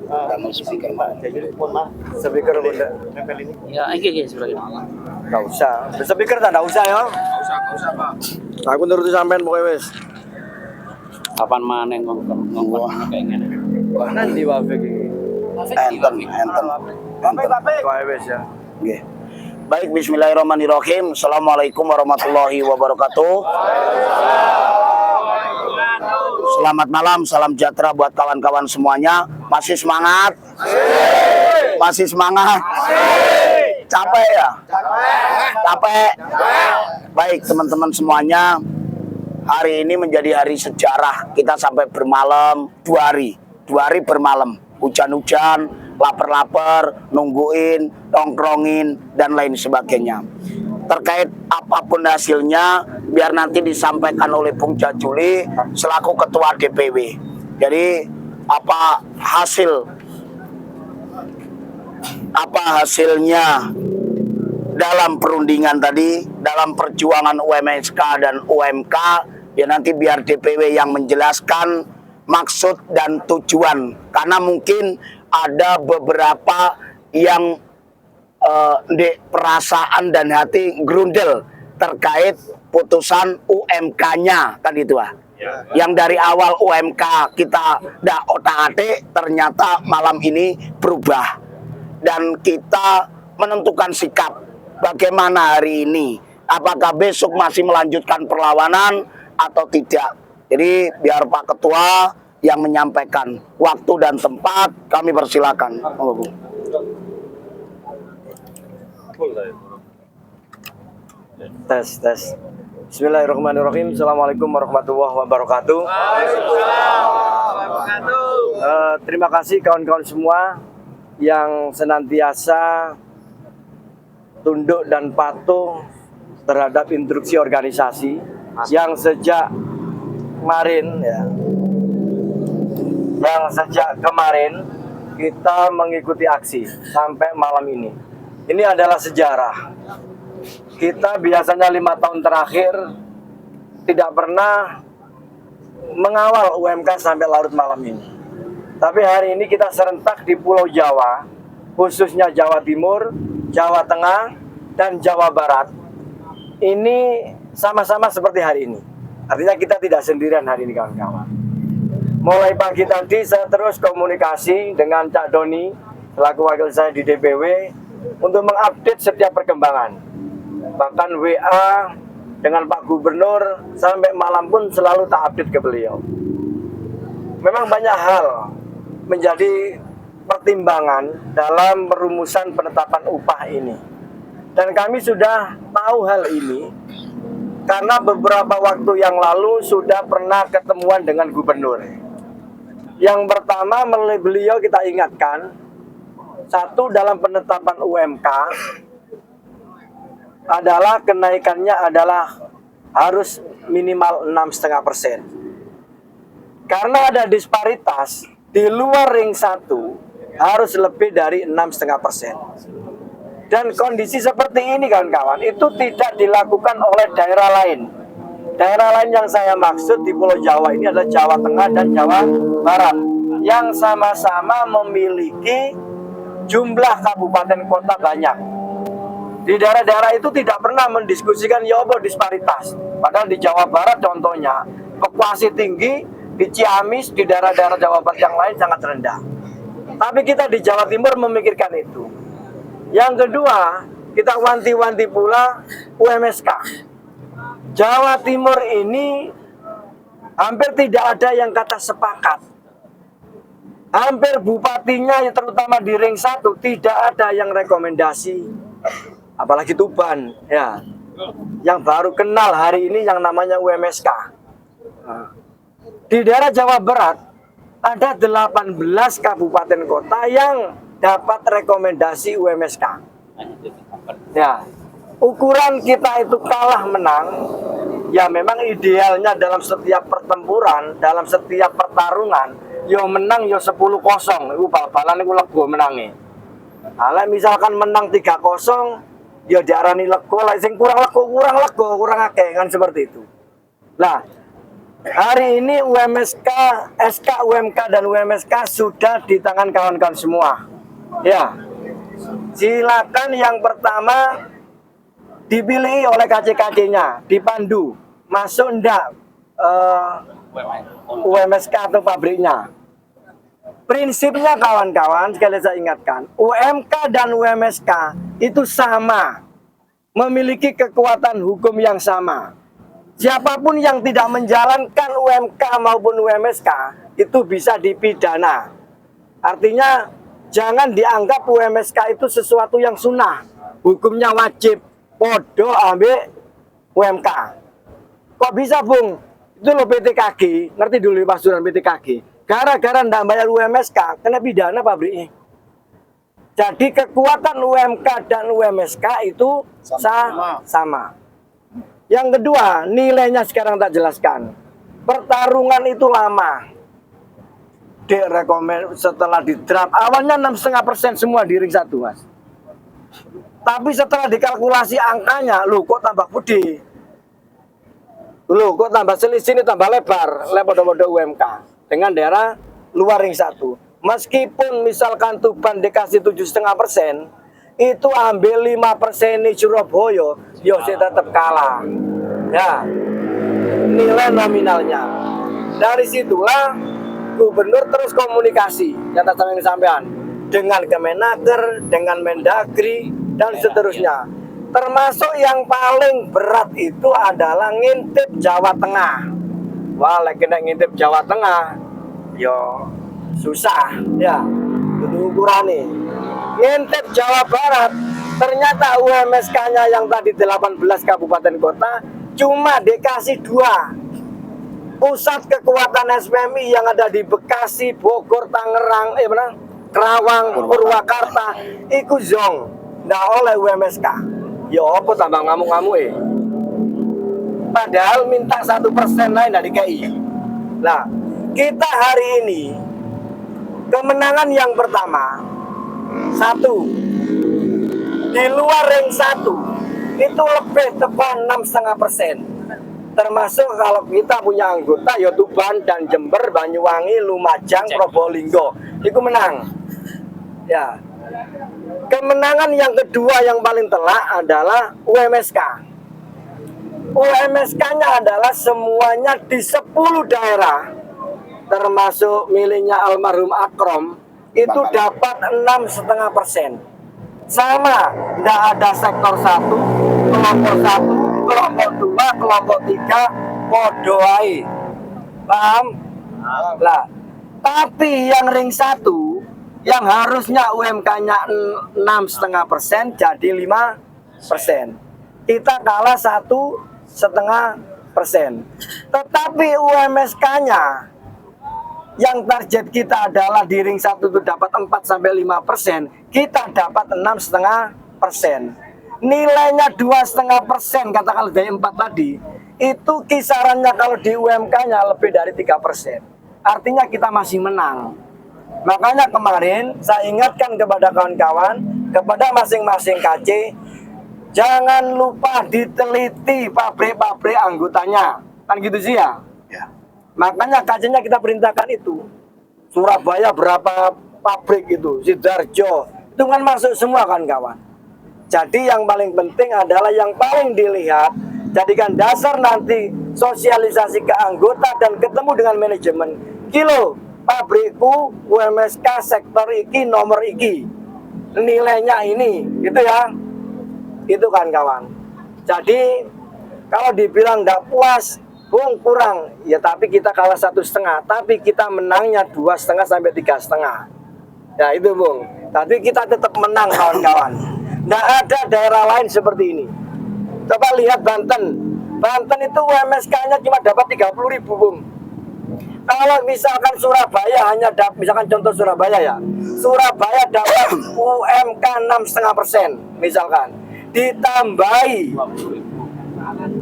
Kamu speaker Pak. Jadi mohon maaf, speaker udah nempel ini. Ya, ini sebelah ini. Enggak usah. Speaker enggak usah ya. Enggak usah Pak. Aku nuruti sampean pokoknya wis. Kapan mana ngomong kayak gini? Nanti wae iki. Enten. Wae wis ya. Nggih. Baik, bismillahirrahmanirrahim. Assalamualaikum warahmatullahi wabarakatuh. Selamat malam, salam sejahtera buat kawan-kawan semuanya. Masih semangat? Masih semangat? Capek ya? Capek? Baik, teman-teman semuanya. Hari ini menjadi hari sejarah. Kita sampai bermalam 2 hari. 2 hari bermalam. Hujan-hujan, lapar-lapar, nungguin, nongkrongin, dan lain sebagainya. Terkait apapun hasilnya, biar nanti disampaikan oleh Bung Jajuli selaku Ketua DPW. Jadi apa hasilnya dalam perundingan tadi, dalam perjuangan UMSK dan UMK, ya nanti biar DPW yang menjelaskan maksud dan tujuan. Karena mungkin ada beberapa yang di perasaan dan hati grundel terkait putusan UMK-nya kan itu Yang dari awal UMK kita dah otak-atik, ternyata malam ini berubah dan kita menentukan sikap bagaimana hari ini, apakah besok masih melanjutkan perlawanan atau tidak. Jadi biar Pak Ketua yang menyampaikan waktu dan tempat, kami persilakan. Tes. Bismillahirrahmanirrahim. Assalamualaikum warahmatullahi wabarakatuh. Terima kasih kawan-kawan semua yang senantiasa tunduk dan patuh terhadap instruksi organisasi yang sejak kemarin kita mengikuti aksi sampai malam ini. Ini adalah sejarah. Kita biasanya 5 tahun terakhir tidak pernah mengawal UMK sampai larut malam ini. Tapi hari ini kita serentak di Pulau Jawa, khususnya Jawa Timur, Jawa Tengah, dan Jawa Barat. Ini sama-sama seperti hari ini. Artinya kita tidak sendirian hari ini kawan-kawan. Mulai pagi tadi saya terus komunikasi dengan Cak Doni, selaku wakil saya di DPW, untuk mengupdate setiap perkembangan. Bahkan WA dengan Pak Gubernur sampai malam pun selalu tak update ke beliau. Memang banyak hal menjadi pertimbangan dalam perumusan penetapan upah ini. Dan kami sudah tahu hal ini karena beberapa waktu yang lalu sudah pernah ketemuan dengan Gubernur. Yang pertama melalui beliau kita ingatkan, satu, dalam penetapan UMK adalah kenaikannya adalah harus minimal 6,5%. Karena ada disparitas di luar ring 1 harus lebih dari 6,5%. Dan kondisi seperti ini kawan-kawan itu tidak dilakukan oleh daerah lain. Daerah lain yang saya maksud di Pulau Jawa ini adalah Jawa Tengah dan Jawa Barat yang sama-sama memiliki jumlah kabupaten kota banyak. Di daerah-daerah itu tidak pernah mendiskusikan ya apa disparitas. Padahal di Jawa Barat contohnya, populasi tinggi, di Ciamis, di daerah-daerah Jawa Barat yang lain sangat rendah. Tapi kita di Jawa Timur memikirkan itu. Yang kedua, kita wanti-wanti pula UMSK. Jawa Timur ini hampir tidak ada yang kata sepakat. Hampir bupatinya, terutama di ring 1, tidak ada yang rekomendasi. Apalagi Tuban, ya, yang baru kenal hari ini yang namanya UMSK. Di daerah Jawa Barat, ada 18 kabupaten kota yang dapat rekomendasi UMSK. Ya, ukuran kita itu kalah menang, ya memang idealnya dalam setiap pertempuran, dalam setiap pertarungan, yo menang yo 10-0, itu bal-balan itu lego menangi. Kalau misalkan menang 3-0, ya diarani lego, lah sing kurang lego, kurang akeh kan seperti itu. Nah, Hari ini UMSK, SK UMK dan UMSK sudah di tangan kawan-kawan semua. Ya, silakan yang pertama dipilih oleh KC-KC-nya, dipandu masuk enggak UMSK atau pabriknya. Prinsipnya kawan-kawan, sekali saya ingatkan, UMK dan UMSK itu sama, memiliki kekuatan hukum yang sama. Siapapun yang tidak menjalankan UMK maupun UMSK itu bisa dipidana. Artinya jangan dianggap UMSK itu sesuatu yang sunnah, hukumnya wajib, podo ambil UMK. Kok bisa Bung? Itu lo PTKG, ngerti dulu Pak Suran PTKG. Gara-gara ndak bayar UMSK, kena pidana pabriknya. Jadi kekuatan UMK dan UMSK itu sama. Yang kedua, nilainya sekarang tak jelaskan. Pertarungan itu lama. Direkomend setelah di draft awalnya 6,5% semua di ring 1, Mas. Tapi setelah dikalkulasi angkanya, loh kok tambah gede. Loh kok tambah selisih ini tambah lebar, podo-podo UMK dengan daerah luar ring 1. Meskipun misalkan Tuban dikasih 7,5%, itu ambil 5% di Surabaya, Yose tetap kalah. Ya, nilai nominalnya. Dari situlah gubernur terus komunikasi, yang tadi disampaikan, dengan Kemenaker, dengan Mendagri, dan seterusnya. Termasuk yang paling berat itu adalah ngintip Jawa Tengah. Wah, lagi ngintip Jawa Tengah, yo susah, ya, itu ukurannya. Ngintip Jawa Barat, ternyata UMSK-nya yang tadi 18 kabupaten kota cuma dikasih 2. Pusat kekuatan SPMI yang ada di Bekasi, Bogor, Tangerang, Kerawang, Purwakarta, iku zong ndak oleh UMSK. Ya apa tambah ngamuk-ngamuk Padahal minta 1% lain dari KI. Nah, kita hari ini kemenangan yang pertama 1 di luar ring 1 itu lebih tepat 6,5%. Termasuk kalau kita punya anggota ya Tuban dan Jember, Banyuwangi, Lumajang, Probolinggo, itu menang. Ya. Kemenangan yang kedua yang paling telak adalah UMSK. UMSK-nya adalah semuanya di 10 daerah, termasuk miliknya almarhum Akrom, itu dapat 6,5%. Sama, tidak ada sektor 1, kelompok 1, kelompok 2, kelompok 3, podoai. Paham? Lah, tapi yang ring 1, yang harusnya UMK-nya 6,5% jadi 5%. Kita kalah 1,5%. Tetapi UMSK-nya yang target kita adalah di ring 1 itu dapat 4-5%, kita dapat 6,5%. Nilainya 2,5%, katakanlah dari 4 tadi, itu kisarannya kalau di UMK-nya lebih dari 3%. Artinya kita masih menang. Makanya kemarin saya ingatkan kepada kawan-kawan, kepada masing-masing KC, jangan lupa diteliti pabrik-pabrik anggotanya. Kan gitu sih ya? Makanya KC-nya kita perintahkan itu. Surabaya berapa pabrik itu, Sidoarjo, itu kan masuk semua kan kawan. Jadi yang paling penting adalah yang paling dilihat, jadikan dasar nanti sosialisasi ke anggota dan ketemu dengan manajemen. Kilo, pabrikku UMSK sektor iki nomor iki, nilainya ini, gitu ya. Itu kan kawan. Jadi kalau dibilang nggak puas, Bung kurang, ya tapi kita kalah 1,5, tapi kita menangnya 2,5 sampai 3,5. Ya itu Bung. Tapi kita tetap menang kawan-kawan. Nggak ada daerah lain seperti ini. Coba lihat Banten. Banten itu UMSK-nya cuma dapat 30.000 Bung. Kalau misalkan Surabaya hanya dapat, misalkan contoh Surabaya ya, Surabaya dapat UMK 6,5% misalkan, ditambahi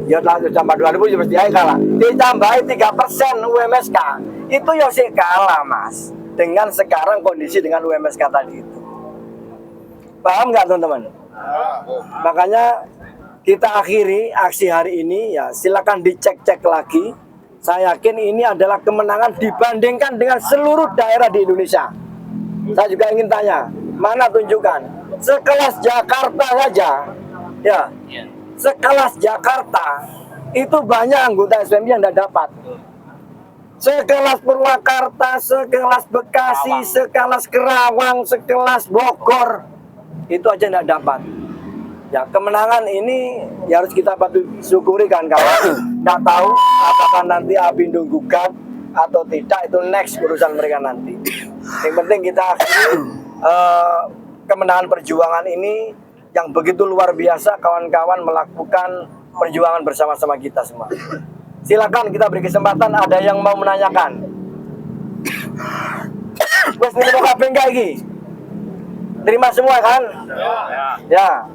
ya tambah 2.000 ya mesti kalah. Ditambahi 3% UMSK, itu ya sih kalah Mas. Dengan sekarang kondisi dengan UMSK tadi itu. Paham nggak teman-teman? Makanya kita akhiri aksi hari ini ya, silakan dicek-cek lagi Saya yakin ini adalah kemenangan dibandingkan dengan seluruh daerah di Indonesia. Saya juga ingin tanya, mana tunjukkan? Sekelas Jakarta saja, ya, sekelas Jakarta itu banyak anggota SPMI yang tidak dapat. Sekelas Purwakarta, sekelas Bekasi, sekelas Kerawang, sekelas Bogor, itu aja tidak dapat. Ya, kemenangan ini ya harus kita patut syukuri kan kawan. Nggak tahu apakah nanti Apindo gugat atau tidak, itu next urusan mereka nanti. Yang penting kita akhiri kemenangan perjuangan ini yang begitu luar biasa, kawan-kawan melakukan perjuangan bersama-sama kita semua. Silakan kita beri kesempatan, ada yang mau menanyakan. Wes nilai kabeh enggak iki? Terima semua kan? Ya.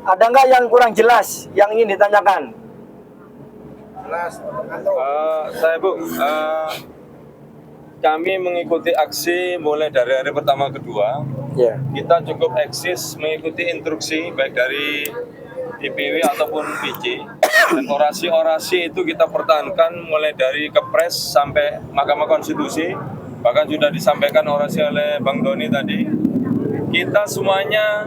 Ada enggak yang kurang jelas yang ingin ditanyakan? Saya Bu, kami mengikuti aksi mulai dari hari pertama kedua. Ya. Kita cukup eksis mengikuti instruksi baik dari DPW ataupun PJ. Dan orasi-orasi itu kita pertahankan mulai dari Kepres sampai Mahkamah Konstitusi. Bahkan sudah disampaikan orasi oleh Bang Doni tadi. Kita semuanya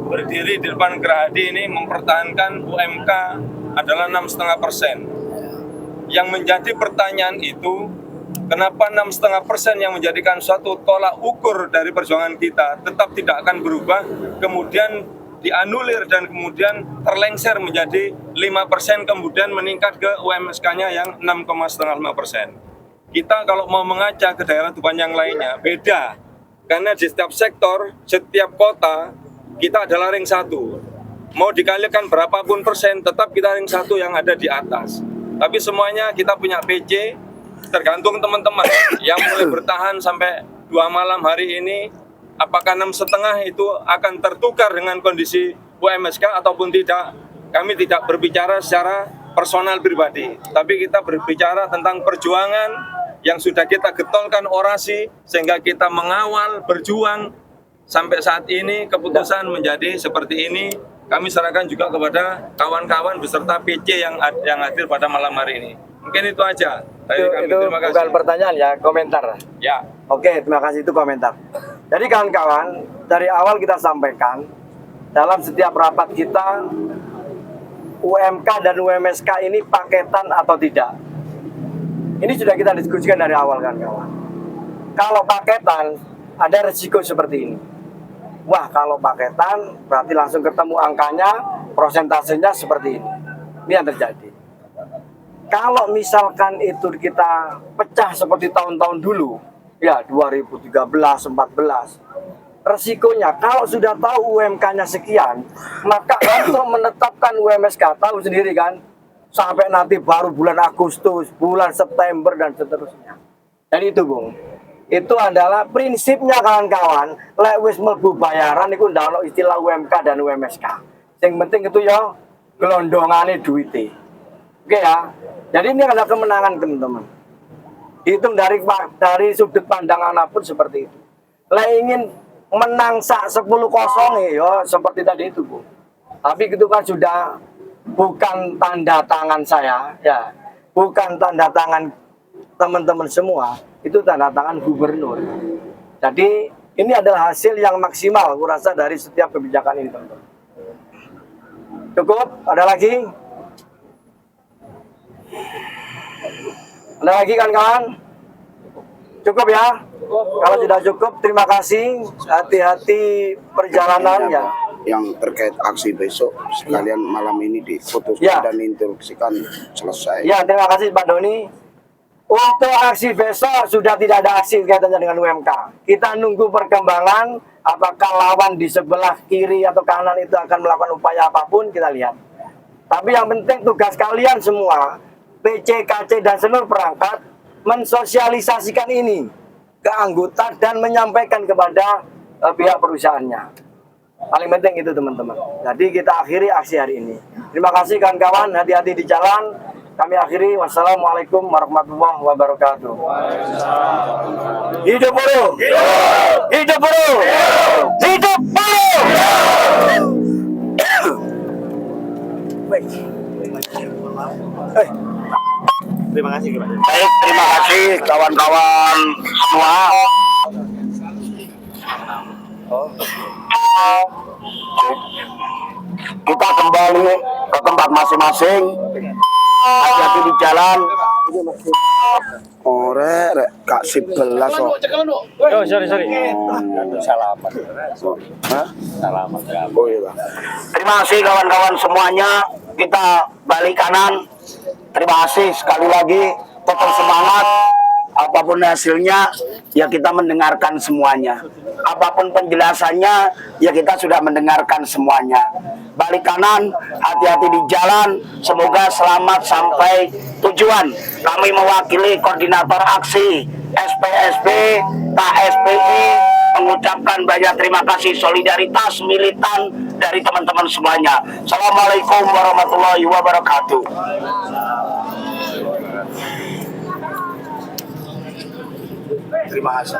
berdiri di depan Gerahadi ini mempertahankan UMK adalah 6,5%. Yang menjadi pertanyaan itu, kenapa 6,5% yang menjadikan suatu tolak ukur dari perjuangan kita tetap tidak akan berubah, kemudian dianulir dan kemudian terlengser menjadi 5%, kemudian meningkat ke UMSK-nya yang 6,5%. Kita kalau mau mengaca ke daerah Tuban yang lainnya, beda. Karena di setiap sektor, setiap kota, kita adalah ring 1. Mau dikalikan berapapun persen, tetap kita ring 1 yang ada di atas. Tapi semuanya kita punya PC, tergantung teman-teman yang mulai bertahan sampai 2 malam hari ini, apakah 6,5 itu akan tertukar dengan kondisi UMSK ataupun tidak. Kami tidak berbicara secara personal pribadi, tapi kita berbicara tentang perjuangan yang sudah kita getolkan orasi, sehingga kita mengawal, berjuang, sampai saat ini keputusan menjadi seperti ini. Kami serahkan juga kepada kawan-kawan beserta PC yang hadir pada malam hari ini. Mungkin itu aja dari kami. Terima kasih. Bukan pertanyaan ya, komentar. Ya. Oke, terima kasih, itu komentar. Jadi kawan-kawan, dari awal kita sampaikan dalam setiap rapat kita, UMK dan UMSK ini paketan atau tidak. Ini sudah kita diskusikan dari awal kan kawan. Kalau paketan, ada resiko seperti ini. Wah, kalau paketan berarti langsung ketemu angkanya, prosentasenya seperti ini. Ini yang terjadi. Kalau misalkan itu kita pecah seperti tahun-tahun dulu, ya 2013, 14, resikonya kalau sudah tahu UMK-nya sekian, maka untuk menetapkan UMSK, tahu sendiri kan, sampai nanti baru bulan Agustus, bulan September, dan seterusnya. Dan itu Bung, itu adalah prinsipnya kawan-kawan. Lek wis mlebu bayaran itu ndak ono istilah UMK dan UMSK. Yang penting itu ya gelondongane duite. Oke ya. Jadi ini adalah kemenangan teman-teman. Hitung dari sudut pandang manapun seperti itu. Lek ingin menang sak 10-0 ya seperti tadi itu Bu. Tapi itu kan sudah bukan tanda tangan saya ya. Bukan tanda tangan teman-teman semua, itu tanda tangan gubernur. Jadi ini adalah hasil yang maksimal kurasa dari setiap kebijakan ini teman-teman. Cukup? Ada lagi? Ada lagi kan kawan? Cukup ya? Kalau sudah cukup, terima kasih. Hati-hati perjalanan ya. Yang terkait aksi besok sekalian malam ini diputuskan Ya. dan diinstruksikan selesai. Ya, terima kasih Pak Doni. Untuk aksi besok sudah tidak ada aksi kaitannya dengan UMK. Kita nunggu perkembangan, apakah lawan di sebelah kiri atau kanan itu akan melakukan upaya apapun, kita lihat. Tapi yang penting tugas kalian semua, PC, KC, dan seluruh perangkat, mensosialisasikan ini ke anggota dan menyampaikan kepada pihak perusahaannya. Paling penting itu teman-teman. Jadi kita akhiri aksi hari ini. Terima kasih kawan-kawan, hati-hati di jalan. Kami akhiri. Wassalamualaikum warahmatullahi wabarakatuh. Hidup buruh! Hidup buruh! Hidup buruh! Baik. Terima kasih. Baik, terima kasih kawan-kawan semua. Kita kembali ke tempat masing-masing. Hati-hati di jalan. Oh, rek, Kak Sibelas kok. Oh, sorry. Salaman. Hah? Salaman. Oh iya, Bang. Terima kasih kawan-kawan semuanya. Kita balik kanan. Terima kasih sekali lagi. Tetap semangat. Apapun hasilnya, ya kita mendengarkan semuanya. Apapun penjelasannya, ya kita sudah mendengarkan semuanya. Balik kanan, hati-hati di jalan. Semoga selamat sampai tujuan. Kami mewakili koordinator aksi SPSB, KSPI, mengucapkan banyak terima kasih solidaritas militan dari teman-teman semuanya. Assalamualaikum warahmatullahi wabarakatuh. Terima kasih.